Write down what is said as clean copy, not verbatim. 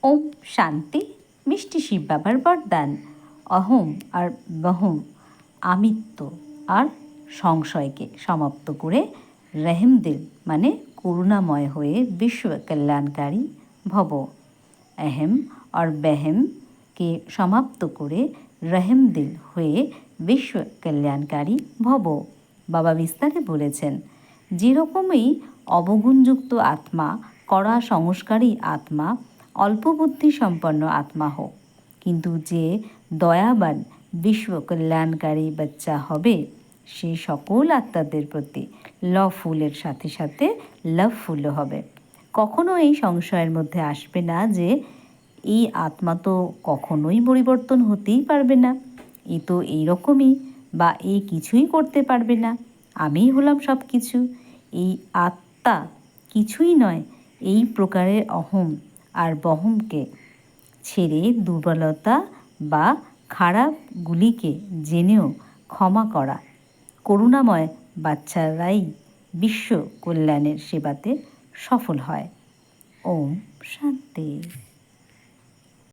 ওম শান্তি মিষ্টি শিব বাবার বরদান। অহম আর বহম আমিত্ব আর সংশয়কে সমাপ্ত করে রহিমদিল মানে করুণাময় হয়ে বিশ্ব কল্যাণকারী ভব। अहम और बहम के समाप्त করে রহিমদিল হয়ে বিশ্ব কল্যাণকারী ভব। বাবা বিস্তারে বলেছেন, যেরকমই অবগুণযুক্ত আত্মা, কড়া সংস্কারী আত্মা, অল্প বুদ্ধি সম্পন্ন আত্মা হোক, কিন্তু যে দয়াবান বিশ্ব কল্যাণকারী বাচ্চা হবে, সে সকল আত্মাদের প্রতি লভফুলের সাথে সাথে লভফুলও হবে। কখনো এই সংশয়ের মধ্যে আসবে না যে এই আত্মা তো কখনোই পরিবর্তন হতেই পারবে না, এ তো এইরকমই, বা এই কিছুই করতে পারবে না, আমিই হলাম সব কিছু। এই আত্মা কিছুই নয়। এই প্রকারের অহম আর বহমকে ছেড়ে দুর্বলতা বা খারাপগুলিকে জেনেও ক্ষমা করা করুণাময় বাচ্চারাই বিশ্ব কল্যাণের সেবাতে সফল হয়। ওম শান্তি।